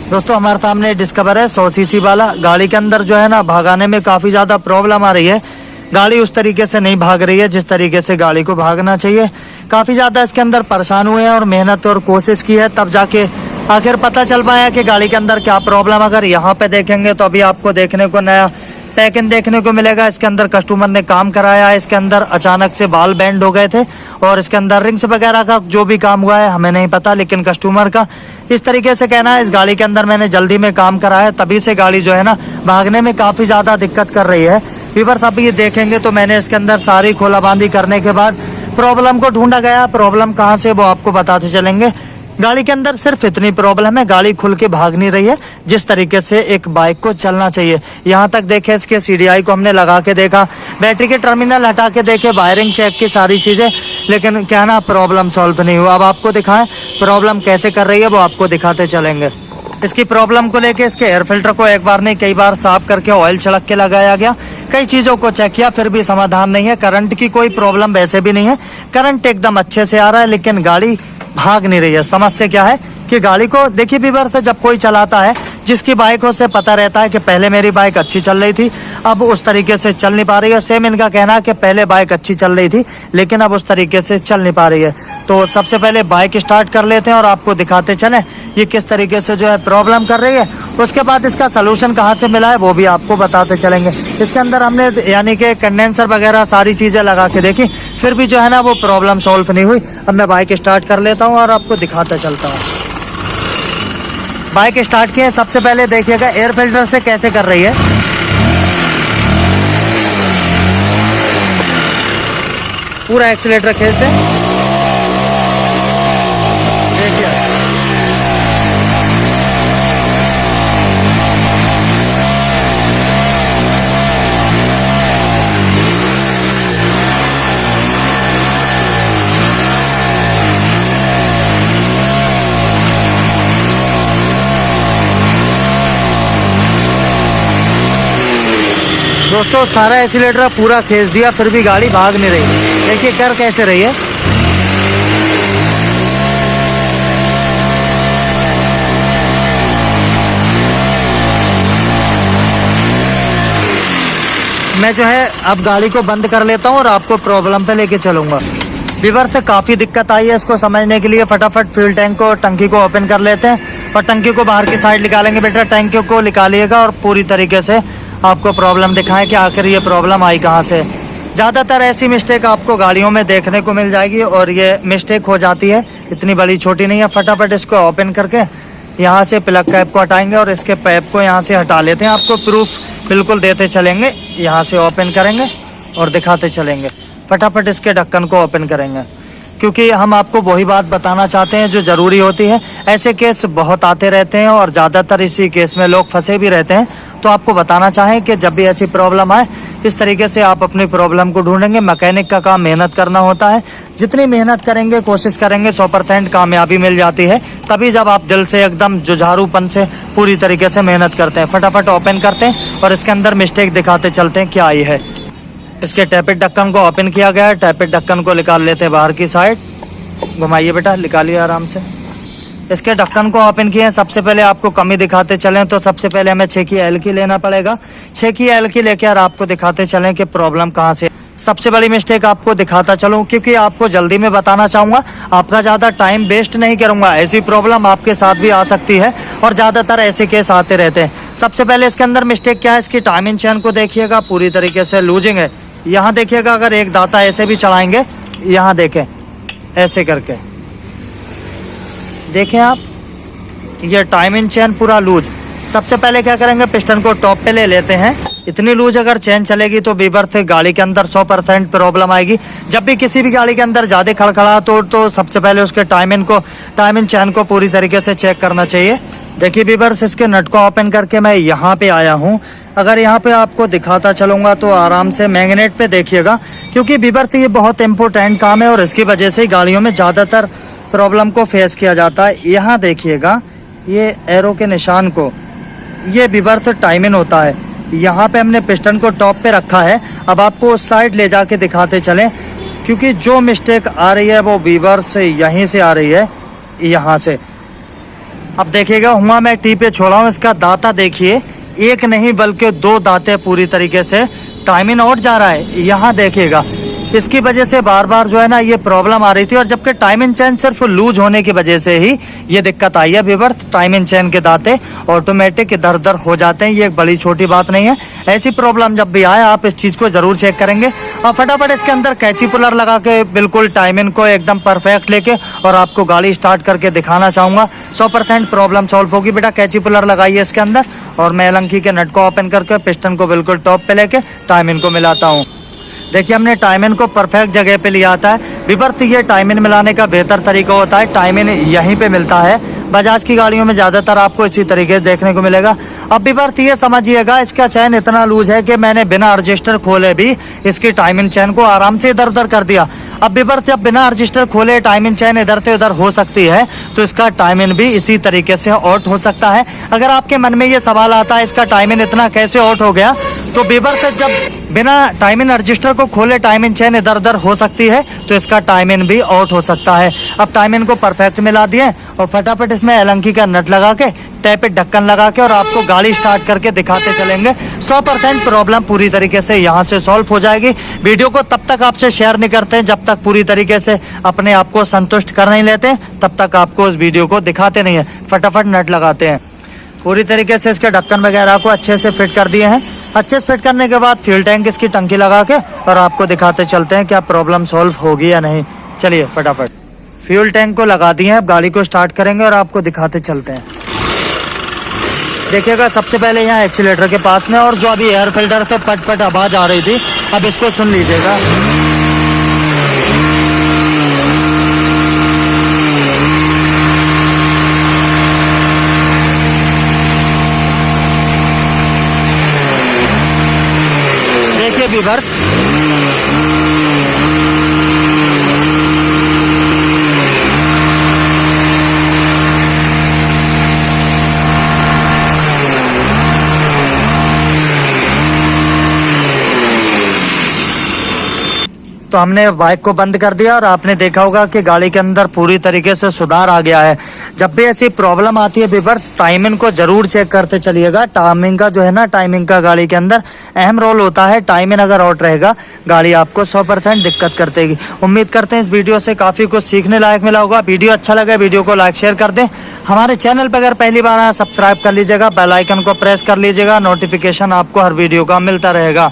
दोस्तों हमारे सामने डिस्कवर है 100 सीसी वाला। गाड़ी के अंदर जो है ना भगाने में काफ़ी ज़्यादा प्रॉब्लम आ रही है। गाड़ी उस तरीके से नहीं भाग रही है जिस तरीके से गाड़ी को भागना चाहिए। काफ़ी ज़्यादा इसके अंदर परेशान हुए हैं और मेहनत और कोशिश की है, तब जाके आखिर पता चल पाया कि गाड़ी के अंदर क्या प्रॉब्लम। अगर यहाँ पे देखेंगे तो अभी आपको देखने को नया पैकिंग देखने को मिलेगा। इसके अंदर कस्टमर ने काम कराया है। इसके अंदर अचानक से बाल बैंड हो गए थे और इसके अंदर रिंग्स वगैरह का जो भी काम हुआ है हमें नहीं पता, लेकिन कस्टमर का इस तरीके से कहना है इस गाड़ी के अंदर मैंने जल्दी में काम कराया, तभी से गाड़ी जो है ना भागने में काफ़ी ज़्यादा दिक्कत कर रही है। व्यूअर्स अभी ये देखेंगे तो मैंने इसके अंदर सारी खोलाबांदी करने के बाद प्रॉब्लम को ढूंढा गया। प्रॉब्लम कहाँ से वो आपको बताते चलेंगे। गाड़ी के अंदर सिर्फ इतनी प्रॉब्लम है, गाड़ी खुल के भाग नहीं रही है जिस तरीके से एक बाइक को चलना चाहिए। यहाँ तक देखे इसके सीडीआई को हमने लगा के देखा, बैटरी के टर्मिनल हटा के देखे, वायरिंग चेक की सारी चीज़ें, लेकिन क्या ना प्रॉब्लम सॉल्व नहीं हुआ। अब आपको दिखाएं प्रॉब्लम कैसे कर रही है वो आपको दिखाते चलेंगे। इसकी प्रॉब्लम को लेके इसके एयर फिल्टर को एक बार नहीं कई बार साफ करके ऑयल छिड़क के लगाया गया। कई चीज़ों को चेक किया फिर भी समाधान नहीं है। करंट की कोई प्रॉब्लम वैसे भी नहीं है, करंट एकदम अच्छे से आ रहा है, लेकिन गाड़ी भाग नहीं रही है। समस्या क्या है कि गाड़ी को देखिए व्यूअर्स, जब कोई चलाता है जिसकी बाइक हो उसे पता रहता है कि पहले मेरी बाइक अच्छी चल रही थी, अब उस तरीके से चल नहीं पा रही है। सेम इनका कहना है कि पहले बाइक अच्छी चल रही थी लेकिन अब उस तरीके से चल नहीं पा रही है। तो सबसे पहले बाइक स्टार्ट कर लेते हैं और आपको दिखाते चलें ये किस तरीके से जो है प्रॉब्लम कर रही है। उसके बाद इसका सलूशन कहाँ से मिला है वो भी आपको बताते चलेंगे। इसके अंदर हमने यानी कि कंडेंसर वगैरह सारी चीज़ें लगा के देखी, फिर भी जो है ना वो प्रॉब्लम सॉल्व नहीं हुई। अब मैं बाइक स्टार्ट कर लेता हूँ और आपको दिखाता चलता हूँ। बाइक स्टार्ट किए, सबसे पहले देखिएगा एयर फिल्टर से कैसे कर रही है। पूरा एक्सीलेटर खींचते देखिए, दोस्तों सारा एक्सीलेटर पूरा खींच दिया फिर भी गाड़ी भाग नहीं रही। देखिए कर कैसे रही है। मैं जो है अब गाड़ी को बंद कर लेता हूँ और आपको प्रॉब्लम पे लेके चलूँगा। व्यूअर्स से काफ़ी दिक्कत आई है इसको समझने के लिए। फटाफट फ्यूल टैंक को टंकी को ओपन कर लेते हैं और टंकी को बाहर की साइड निकालेंगे। बेटा टंकी को निकालिएगा और पूरी तरीके से आपको प्रॉब्लम दिखाएं कि आखिर ये प्रॉब्लम आई कहाँ से। ज़्यादातर ऐसी मिस्टेक आपको गाड़ियों में देखने को मिल जाएगी और ये मिस्टेक हो जाती है, इतनी बड़ी छोटी नहीं है। फटाफट इसको ओपन करके यहाँ से प्लग कैप को हटाएंगे और इसके पैप को यहाँ से हटा लेते हैं। आपको प्रूफ बिल्कुल देते चलेंगे। यहाँ से ओपन करेंगे और दिखाते चलेंगे। फटाफट इसके ढक्कन को ओपन करेंगे क्योंकि हम आपको वही बात बताना चाहते हैं जो ज़रूरी होती है। ऐसे केस बहुत आते रहते हैं और ज़्यादातर इसी केस में लोग फंसे भी रहते हैं। तो आपको बताना चाहें कि जब भी ऐसी प्रॉब्लम आए इस तरीके से आप अपनी प्रॉब्लम को ढूंढेंगे। मैकेनिक का काम मेहनत करना होता है, जितनी मेहनत करेंगे कोशिश करेंगे 100% कामयाबी मिल जाती है, तभी जब आप दिल से एकदम जुझारूपन से पूरी तरीके से मेहनत करते हैं। फटाफट ओपन करते हैं और इसके अंदर मिस्टेक दिखाते चलते हैं क्या आई है। इसके टैपेट ढक्कन को ओपन किया गया है। टैपेट ढक्कन को निकाल लेते हैं बाहर की साइड। घुमाइए बेटा, निकालिए आराम से। इसके ढक्कन को ओपन किए हैं। सबसे पहले आपको कमी दिखाते चलें तो सबसे पहले हमें 6 की एल की लेना पड़ेगा। 6 की एल की लेकर आपको दिखाते चलें कि प्रॉब्लम कहाँ से। सबसे बड़ी मिस्टेक आपको दिखाता चलूँ क्योंकि आपको जल्दी में बताना चाहूँगा, आपका ज़्यादा टाइम वेस्ट नहीं करूँगा। ऐसी प्रॉब्लम आपके साथ भी आ सकती है और ज़्यादातर ऐसे केस आते रहते हैं। सबसे पहले इसके अंदर मिस्टेक क्या है, इसकी टाइमिंग चेन को देखिएगा, पूरी तरीके से लूजिंग है। यहाँ देखिएगा, अगर एक दाता ऐसे भी चलाएंगे, यहाँ देखें ऐसे करके देखें आप, ये टाइमिंग चेन पूरा लूज। सबसे पहले क्या करेंगे, पिस्टन को टॉप पे ले लेते हैं। इतनी लूज अगर चेन चलेगी तो व्यूअर्स गाड़ी के अंदर 100% प्रॉब्लम आएगी। जब भी किसी भी गाड़ी के अंदर ज़्यादा खड़खड़ा तो सबसे पहले उसके टाइमिंग चेन को पूरी तरीके से चेक करना चाहिए। देखिए व्यूअर्स, इसके नट को ओपन करके मैं यहाँ पे आया हूँ। अगर यहाँ पे आपको दिखाता चलूँगा तो आराम से मैग्नेट पे देखिएगा, क्योंकि व्यूअर्स ये बहुत इंपॉर्टेंट काम है और इसकी वजह से गाड़ियों में ज़्यादातर प्रॉब्लम को फेस किया जाता है। यहाँ देखिएगा, ये एरो के निशान को, ये व्यूअर्स टाइमिंग होता है। यहाँ पे हमने पिस्टन को टॉप पे रखा है। अब आपको उस साइड ले जाके दिखाते चलें, क्योंकि जो मिस्टेक आ रही है वो व्यूअर्स यहीं से आ रही है, यहाँ से। अब देखिएगा हुआ मैं टी पे छोड़ा हूँ, इसका दाता देखिए, एक नहीं बल्कि 2 दांते पूरी तरीके से टाइमिंग आउट जा रहा है। यहाँ देखिएगा इसकी वजह से बार बार जो है ना ये प्रॉब्लम आ रही थी, और जबकि टाइमिंग चेन सिर्फ लूज होने की वजह से ही ये दिक्कत आई है व्यूअर्स। टाइमिंग चेन के दांते ऑटोमेटिक इधर उधर हो जाते हैं, ये एक बड़ी छोटी बात नहीं है। ऐसी प्रॉब्लम जब भी आए आप इस चीज़ को ज़रूर चेक करेंगे, और फटाफट इसके अंदर कैची पुलर लगा के बिल्कुल टाइमिंग को एकदम परफेक्ट लेके और आपको गाड़ी स्टार्ट करके दिखाना चाहूँगा। 100% प्रॉब्लम सॉल्व होगी। बेटा कैची पुलर लगाइए इसके अंदर, और मैं एलंकी के नट को ओपन करके पिस्टन को बिल्कुल टॉप पे लेके टाइमिंग को मिलाता हूँ। देखिए हमने टाइमिंग को परफेक्ट जगह पे लिया था। विवर्त ये टाइमिंग मिलाने का बेहतर तरीका होता है, टाइमिंग यहीं पे मिलता है। बजाज की गाड़ियों में ज़्यादातर आपको इसी तरीके से देखने को मिलेगा। अब विवर्त ये समझिएगा इसका चैन इतना लूज है कि मैंने बिना रजिस्टर खोले भी इसकी टाइमिंग चैन को आराम से इधर उधर कर दिया। अब विवर्त जब बिना रजिस्टर खोले टाइमिंग चैन इधर से उधर हो सकती है, तो इसका टाइमिंग भी इसी तरीके से आउट हो सकता है। अगर आपके मन में ये सवाल आता है इसका टाइमिंग इतना कैसे आउट हो गया, तो विवर्त जब बिना टाइमिंग रजिस्टर को खोले टाइमिंग चेन इधर उधर हो सकती है, तो इसका टाइमिंग भी आउट हो सकता है। अब टाइमिंग को परफेक्ट मिला दिए और फटाफट इसमें एलंकी का नट लगा के टैप ढक्कन लगा के और आपको गाड़ी स्टार्ट करके दिखाते चलेंगे। 100% प्रॉब्लम पूरी तरीके से यहाँ से सॉल्व हो जाएगी। वीडियो को तब तक आपसे शेयर नहीं करते जब तक पूरी तरीके से अपने आप को संतुष्ट कर नहीं लेते, तब तक आपको उस वीडियो को दिखाते नहीं है। फटाफट नट लगाते हैं। पूरी तरीके से इसके ढक्कन वगैरह को अच्छे से फिट कर दिए हैं। अच्छे से फिट करने के बाद फ्यूल टैंक इसकी टंकी लगा के और आपको दिखाते चलते हैं क्या प्रॉब्लम सॉल्व होगी या नहीं। चलिए फटाफट फ्यूल टैंक को लगा दिए हैं, अब गाड़ी को स्टार्ट करेंगे और आपको दिखाते चलते हैं। देखिएगा सबसे पहले यहाँ एक्सीलेटर के पास में, और जो अभी एयर फिल्टर से पट पट आवाज़ आ रही थी, अब इसको सुन लीजिएगा। देखिए विवर्त तो हमने बाइक को बंद कर दिया और आपने देखा होगा कि गाड़ी के अंदर पूरी तरीके से सुधार आ गया है। जब भी ऐसी प्रॉब्लम आती है विवर्त, टाइमिंग को जरूर चेक करते चलिएगा। टाइमिंग का जो है ना, टाइमिंग का गाड़ी के अंदर अहम रोल होता है। टाइमिंग अगर आउट रहेगा गाड़ी आपको 100% दिक्कत कर देगी। उम्मीद करते हैं इस वीडियो से काफ़ी कुछ सीखने लायक मिला होगा। वीडियो अच्छा लगा वीडियो को लाइक शेयर कर दें। हमारे चैनल पर अगर पहली बार आए सब्सक्राइब कर लीजिएगा, बेल आइकन को प्रेस कर लीजिएगा, नोटिफिकेशन आपको हर वीडियो का मिलता रहेगा।